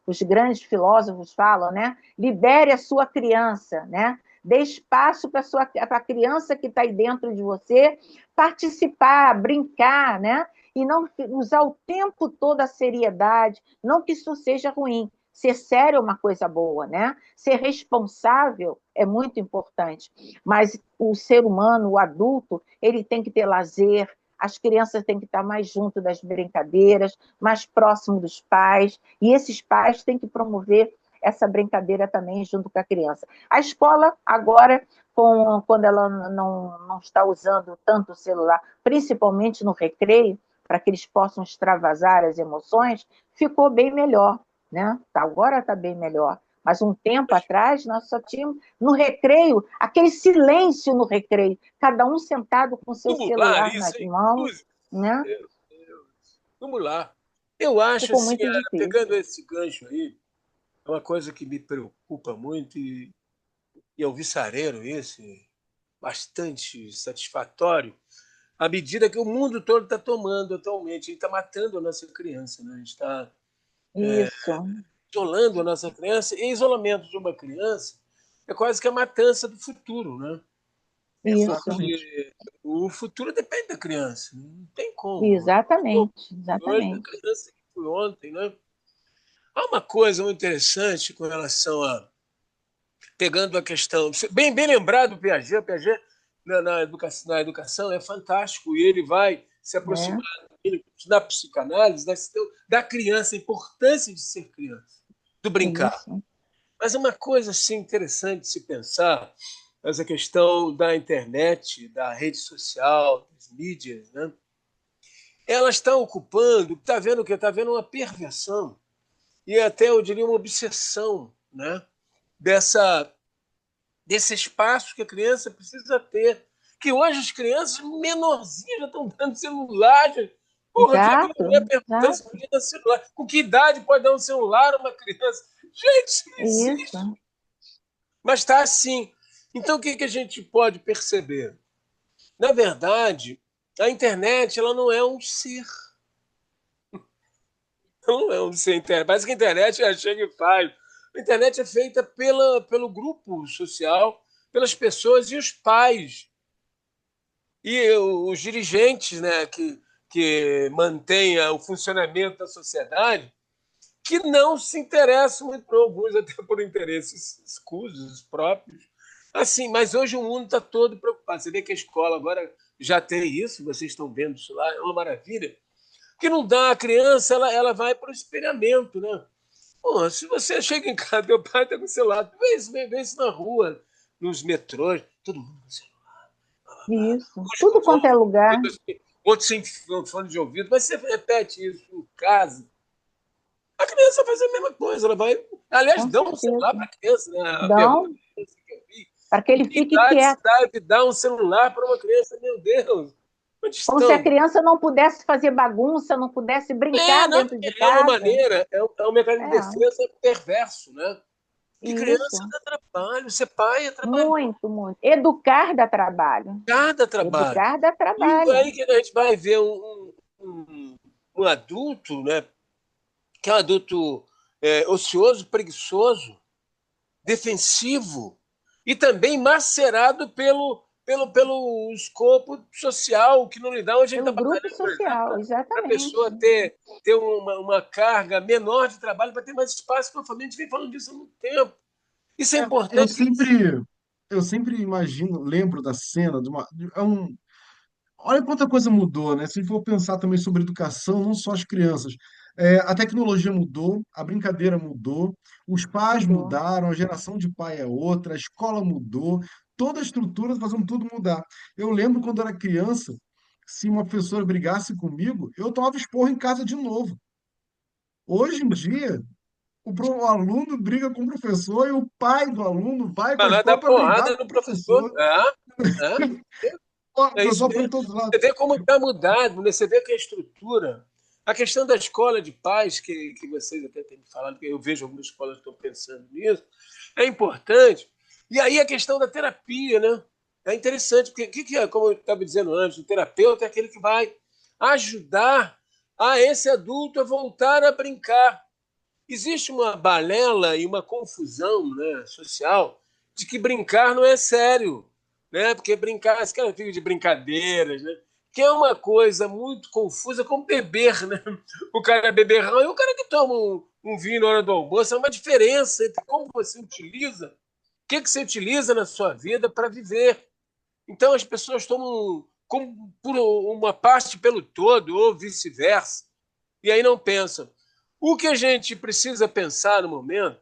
os grandes filósofos falam, né? Libere a sua criança, né? Dê espaço para a criança que está aí dentro de você participar, brincar, né? E não usar o tempo todo a seriedade, não que isso seja ruim. Ser sério é uma coisa boa, né? Ser responsável é muito importante. Mas o ser humano, o adulto, ele tem que ter lazer, as crianças têm que estar mais junto das brincadeiras, mais próximo dos pais, e esses pais têm que promover essa brincadeira também junto com a criança. A escola, agora, quando ela não está usando tanto o celular, principalmente no recreio, para que eles possam extravasar as emoções, ficou bem melhor, né? Agora está bem melhor. Mas um tempo atrás, nós só tínhamos, no recreio, aquele silêncio no recreio, cada um sentado com seu Vamos lá, celular isso, nas hein? mãos, né? Meu Deus. Vamos lá. Eu acho Ficou assim, muito Ana, difícil. pegando esse gancho aí, é uma coisa que me preocupa muito e é o viçareiro esse, bastante satisfatório, à medida que o mundo todo está tomando atualmente. Ele está matando a nossa criança, né? A gente está Isso, isolando a nossa criança, e isolamento de uma criança é quase que a matança do futuro, né? isso, Exatamente. Porque o futuro depende da criança, não tem como. exatamente, Hoje a exatamente. criança que foi ontem, né? Há uma coisa muito interessante com relação a pegando a questão, bem lembrado o Piaget na educação é fantástico e ele vai se É, aproximar da psicanálise, da criança, a importância de ser criança, do brincar. isso, Mas uma coisa assim, interessante de se pensar, essa questão da internet, da rede social, das mídias, né? Elas estão ocupando, está vendo o que? Está vendo uma perversão e até, eu diria, uma obsessão, né? dessa, desse espaço que a criança precisa ter. Que hoje as crianças menorzinhas já estão dando celular. Já. Porra, eu vi uma mulher exato, perguntando se exato, podia dar celular. Com que idade pode dar um celular a uma criança? Gente, isso não existe. isso, Mas está assim. Então, o que, que a gente pode perceber? Na verdade, a internet ela não é um ser. Não é um ser internet. Parece que a internet já chega e faz. A internet é feita pelo grupo social, pelas pessoas e os pais. E os dirigentes, né, que mantêm o funcionamento da sociedade, que não se interessam muito por alguns, até por interesses escusos próprios. Assim, mas hoje o mundo está todo preocupado. Você vê que a escola agora já tem isso, vocês estão vendo isso lá, é uma maravilha. Que não dá, a criança ela vai para o experimento, né? Pô, se você chega em casa, teu pai está com o celular, vê isso na rua, nos metrôs, todo mundo com o celular. isso. Uns com Tudo quanto é fone, lugar, outros sem fone de ouvido, mas você repete isso em casa, a criança vai fazer a mesma coisa, ela vai. Aliás, com dá um celular para certeza. a criança, né? A pergunta Dão que eu vi. para que Com ele que fique idade se quieto, deve dar um celular para uma criança? Meu Deus! Onde Como se a estão? criança não pudesse fazer bagunça, não pudesse brincar Não, dentro de é uma casa. maneira, é um mecanismo de É, defesa perverso, né? Que criança isso. dá trabalho, ser pai é trabalho, Muito, muito. Educar dá trabalho. cada trabalho. Educar dá E trabalho. aí que a gente vai ver um adulto, né? Que é um adulto ocioso, preguiçoso, defensivo e também macerado pelo escopo social que não lhe dá onde ele está Pelo grupo batalhando, por exemplo, social, para a pessoa exatamente. ter uma carga menor de trabalho para ter mais espaço para a família. A gente vem falando disso há muito tempo. Isso é É, eu importante. sempre, eu sempre imagino, lembro da cena de uma, é um, olha quanta coisa mudou, né? Se a gente for pensar também sobre educação, não só as crianças. A tecnologia mudou, a brincadeira mudou, os pais Mudou. mudaram, a geração de pai é outra, a escola mudou, toda a estrutura está fazendo tudo mudar. Eu lembro quando era criança, se uma professora brigasse comigo, eu tomava esporro em casa de novo. Hoje em dia, o aluno briga com o professor e o pai do aluno vai para Vai a lá dar escola para brigar porrada com no o professor. professor. É, O é isso pessoal foi em mesmo. todos os lados. Você vê como está mudado, né? Você vê que a estrutura. A questão da escola de paz, que vocês até têm falado, que eu vejo algumas escolas que estão pensando nisso, é importante. E aí a questão da terapia, né? É interessante, porque que é, como eu estava dizendo antes, o terapeuta é aquele que vai ajudar a esse adulto a voltar a brincar. Existe uma balela e uma confusão, né, social de que brincar não é sério, né? Porque brincar, esse cara fica de brincadeiras, né? Que é uma coisa muito confusa como beber, né? O cara é beberrão e o cara que toma um vinho na hora do almoço. É uma diferença entre como você utiliza, o que você utiliza na sua vida para viver. Então as pessoas tomam como por uma parte pelo todo ou vice-versa e aí não pensam. O que a gente precisa pensar no momento é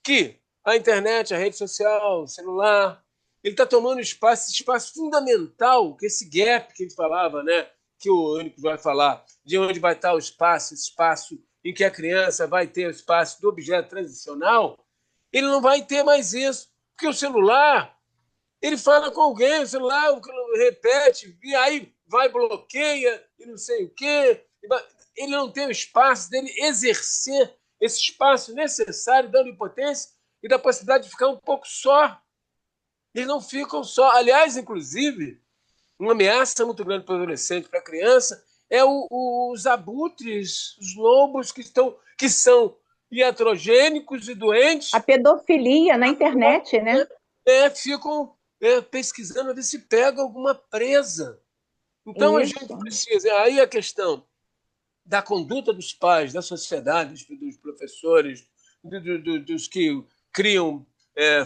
que a internet, a rede social, o celular, ele está tomando espaço, esse espaço fundamental, que esse gap que a gente falava, né? Que o Eunico vai falar, de onde vai estar o espaço, esse espaço em que a criança vai ter o espaço do objeto transicional, ele não vai ter mais isso. Porque o celular, ele fala com alguém, o celular repete, e aí vai, bloqueia, e não sei o quê. Ele não tem o espaço dele exercer esse espaço necessário da onipotência e da possibilidade de ficar um pouco só. Eles não ficam só. Aliás, inclusive, uma ameaça muito grande para o adolescente, para a criança, é os abutres, os lobos que são iatrogênicos e A doentes, pedofilia na internet, né? ficam pesquisando a ver se pega alguma presa. Então a gente Isso. precisa. Aí a questão da conduta dos pais, da sociedade, dos professores, dos que criam,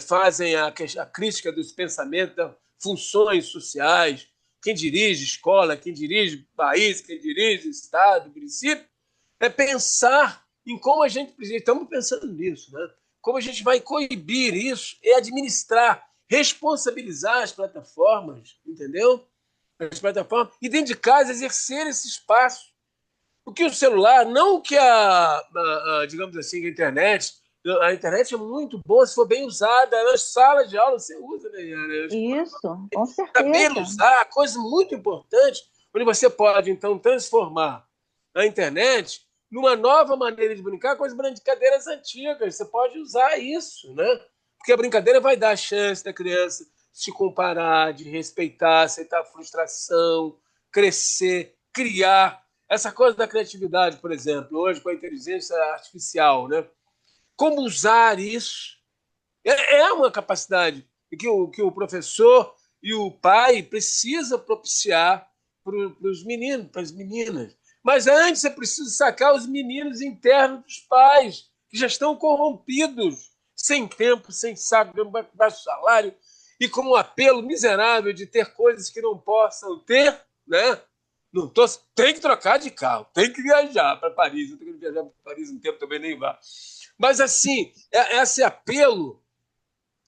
fazem a crítica dos pensamentos, das funções sociais, quem dirige escola, quem dirige país, quem dirige Estado, município, é pensar em como a gente precisa. Estamos pensando nisso, né? Como a gente vai coibir isso e administrar, responsabilizar as plataformas, entendeu? As plataformas, e dentro de casa exercer esse espaço. Porque o celular, não que digamos assim, a internet é muito boa se for bem usada. Nas salas de aula você usa, né, Yara? Isso, com Saber certeza. usar, coisa muito importante, onde você pode, então, transformar a internet numa nova maneira de brincar com as brincadeiras antigas. Você pode usar isso, né? Porque a brincadeira vai dar a chance da criança se comparar, de respeitar, aceitar a frustração, crescer, criar. Essa coisa da criatividade, por exemplo, hoje com a inteligência artificial, né? Como usar isso? É uma capacidade que o professor e o pai precisa propiciar para os meninos, para as meninas. Mas antes é preciso sacar os meninos internos dos pais, que já estão corrompidos, sem tempo, sem saco, baixo salário, e com um apelo miserável de ter coisas que não possam ter, né? Não tô, tem que trocar de carro, tem que viajar para Paris. Eu tenho que viajar para Paris um tempo, também nem vá. Mas, assim, esse apelo,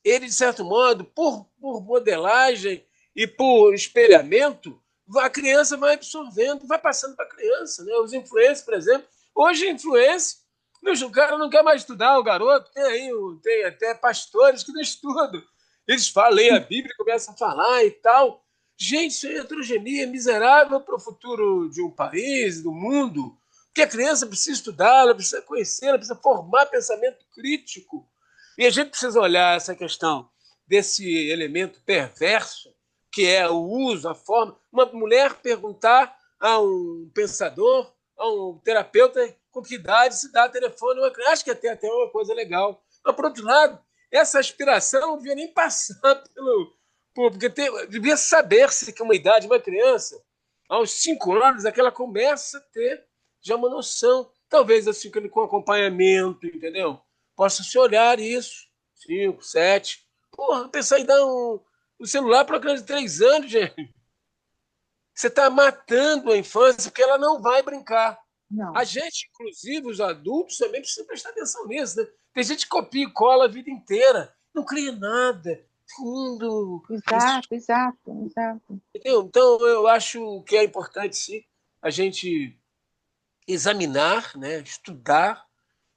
ele, de certo modo, por modelagem e por espelhamento, a criança vai absorvendo, vai passando para a criança. Né? Os influencers, por exemplo, hoje influência, o cara não quer mais estudar, o garoto, tem até pastores que não estudam. Eles falam, leem a Bíblia, começam a falar e tal. Gente, isso é heterogeneia miserável para o futuro de um país, do mundo, porque a criança precisa estudar, ela precisa conhecer, ela precisa formar pensamento crítico. E a gente precisa olhar essa questão desse elemento perverso, que é o uso, a forma. Uma mulher perguntar a um pensador, a um terapeuta, com que idade se dá telefone. Acho que até uma coisa legal. Mas, por outro lado, essa aspiração não devia nem passar porque devia saber-se que uma idade de uma criança, aos 5 anos, é que ela começa a ter já uma noção. Talvez assim, com acompanhamento, entendeu? Possa se olhar isso. 5, 7. Porra, pensar em dar um celular para uma criança de 3 anos, gente. Você está matando a infância porque ela não vai brincar. Não. A gente, inclusive, os adultos, também precisam prestar atenção nisso. Né? Tem gente que copia e cola a vida inteira. Não cria nada. Fundo. Exato. Entendeu? Então, eu acho que é importante, sim, a gente examinar, né? Estudar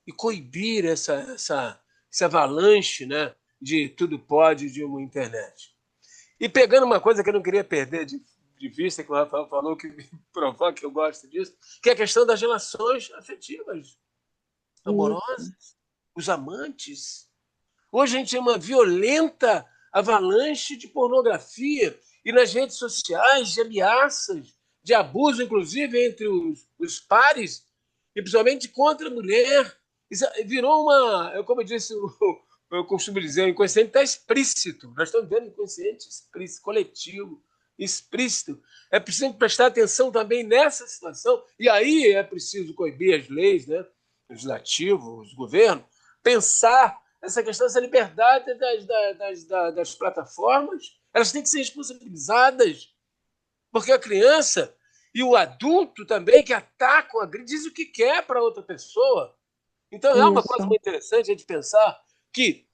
e coibir esse avalanche, né? De tudo pode de uma internet. E pegando uma coisa que eu não queria perder de vista, que o Rafael falou, que me provoca, que eu gosto disso, que é a questão das relações afetivas, amorosas, os amantes. Hoje a gente tem uma violenta avalanche de pornografia e nas redes sociais de ameaças, de abuso, inclusive, entre os pares, e principalmente contra a mulher. Isso virou como eu disse, eu costumo dizer, o inconsciente está explícito. Nós estamos vendo o inconsciente explícito, coletivo, explícito. É preciso prestar atenção também nessa situação, e aí é preciso coibir as leis, né? O legislativo, os governos, pensar essa questão, essa liberdade das plataformas, elas têm que ser responsabilizadas, porque a criança e o adulto também, que atacam, diz o que quer para outra pessoa. Então é uma coisa muito interessante a gente pensar que,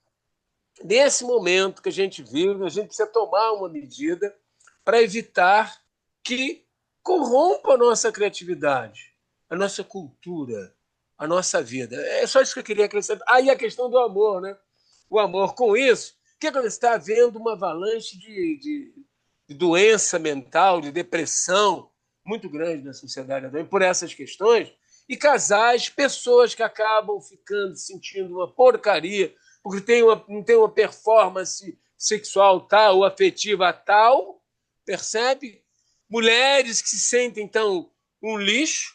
nesse momento que a gente vive, a gente precisa tomar uma medida para evitar que corrompa a nossa criatividade, a nossa cultura, a nossa vida. É só isso que eu queria acrescentar. Aí a questão do amor, né? O amor. Com isso, o que acontece? Está havendo uma avalanche de doença mental, de depressão muito grande na sociedade também, por essas questões, e casais, pessoas que acabam ficando sentindo uma porcaria, porque não tem uma performance sexual tal ou afetiva tal, percebe? Mulheres que se sentem, então, um lixo,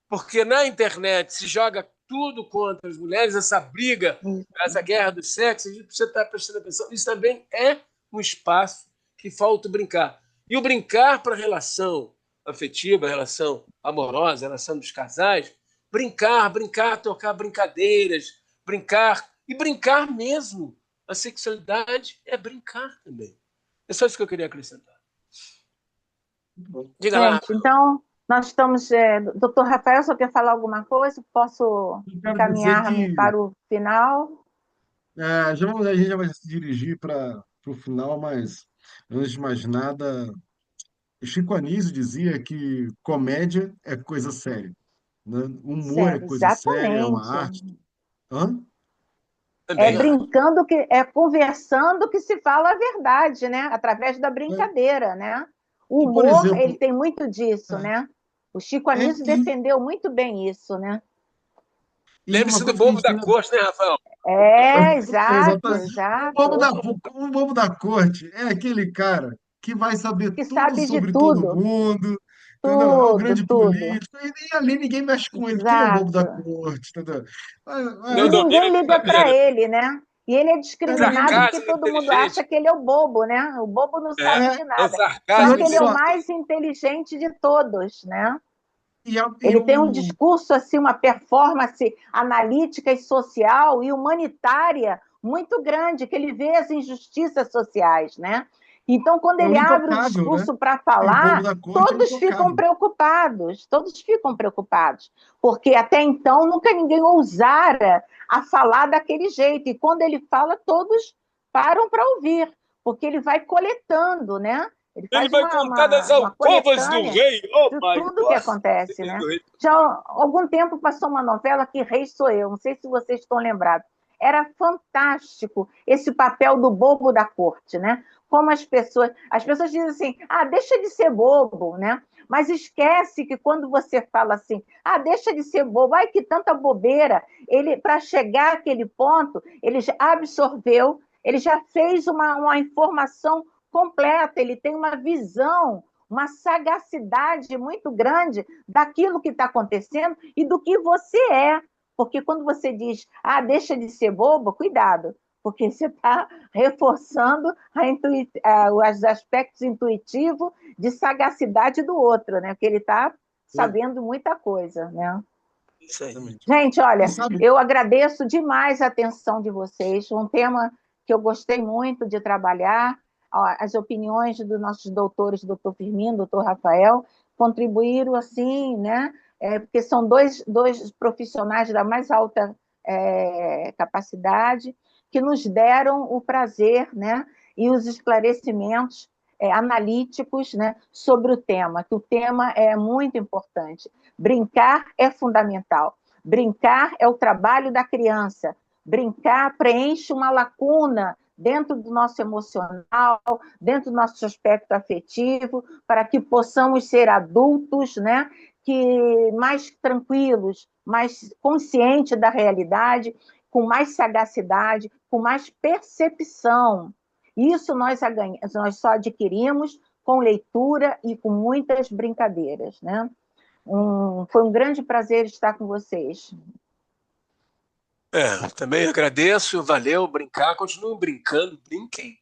porque na internet se joga tudo contra as mulheres, essa briga, essa guerra do sexo, a gente precisa estar prestando atenção. Isso também é um espaço que falta brincar. E o brincar para a relação afetiva, a relação amorosa, a relação dos casais, brincar, tocar brincadeiras, brincar, e brincar mesmo. A sexualidade é brincar também. É só isso que eu queria acrescentar. Diga lá. Então, nós estamos... Doutor Rafael, só quer falar alguma coisa? Posso encaminhar-me para o final? A gente já vai se dirigir para o final, mas antes de mais nada, Chico Anísio dizia que comédia é coisa séria, né? Humor é Sério, coisa séria, é uma exatamente. arte. Hã? É Também acho. brincando, é conversando que se fala a verdade, né? Através da brincadeira, né? O E, por humor, ele exemplo, tem muito disso, né? O Chico é, Anísio defendeu muito bem isso, né? e uma Lembre-se do coisa que a bobo gente tem da corte, né, Rafaal? Exato, Exatamente. exato. O bobo da corte é aquele cara que vai saber Que tudo sabe de sobre todo tudo, mundo, entendeu? É o tudo, grande tudo. político, e ali ninguém mexe com ele, porque ele é o bobo da Exato. corte, entendeu? E Não domina ninguém o que liga está para vendo. ele, né? E ele é É discriminado porque sarcasmo todo mundo acha inteligente. que ele é o bobo, né? O bobo não sabe É, de É um nada. e Só sarcasmo que olha ele é o só, inteligente. mais inteligente de todos, né? e Ele tem um o, discurso, assim, uma performance analítica e social e humanitária muito grande, que ele vê as injustiças sociais, né? Então, quando é o ele abre o intocável, né? discurso para E o bobo falar, da corte é o intocável. todos ficam preocupados, porque até então nunca ninguém ousara a falar daquele jeito, e quando ele fala, todos param para ouvir, porque ele vai coletando, né? Ele Ele faz vai contar das uma alcovas do coletânea rei. Oh, de my tudo que God! acontece, né? Já há algum tempo passou uma novela que Rei Sou Eu, não sei se vocês estão lembrados. era fantástico esse papel do bobo da corte, né? Como as pessoas dizem assim, deixa de ser bobo, né? Mas esquece que quando você fala assim, deixa de ser bobo, ai, que tanta bobeira, ele, para chegar àquele ponto, ele já absorveu, ele já fez uma informação completa, ele tem uma visão, uma sagacidade muito grande daquilo que está acontecendo e do que você é. Porque quando você diz, deixa de ser bobo, cuidado, porque você está reforçando os aspectos intuitivos de sagacidade do outro, né? Porque ele está sabendo muita coisa, né? Isso aí. Gente, olha, eu agradeço demais a atenção de vocês, um tema que eu gostei muito de trabalhar, as opiniões dos nossos doutores, doutor Firmino, doutor Rafael, contribuíram assim, né? Porque são dois profissionais da mais alta capacidade, que nos deram o prazer, né? E os esclarecimentos analíticos, né? Sobre o tema, que o tema é muito importante. Brincar é fundamental. Brincar é o trabalho da criança. Brincar preenche uma lacuna dentro do nosso emocional, dentro do nosso aspecto afetivo, para que possamos ser adultos, né? Que mais tranquilos, mais conscientes da realidade, com mais sagacidade, com mais percepção. Isso nós só adquirimos com leitura e com muitas brincadeiras, né? Foi um grande prazer estar com vocês. Também agradeço, valeu, brincar, continuem brincando, brinquem.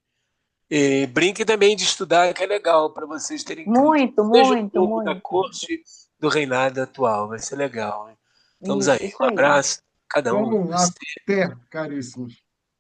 E brinquem também de estudar, que é legal, para vocês terem muito, seja um muito, pouco da muito. corte do reinado atual, vai ser legal. Hein? Vamos Isso, aí, isso um aí. abraço, cada um. Vamos lá, até, caríssimos.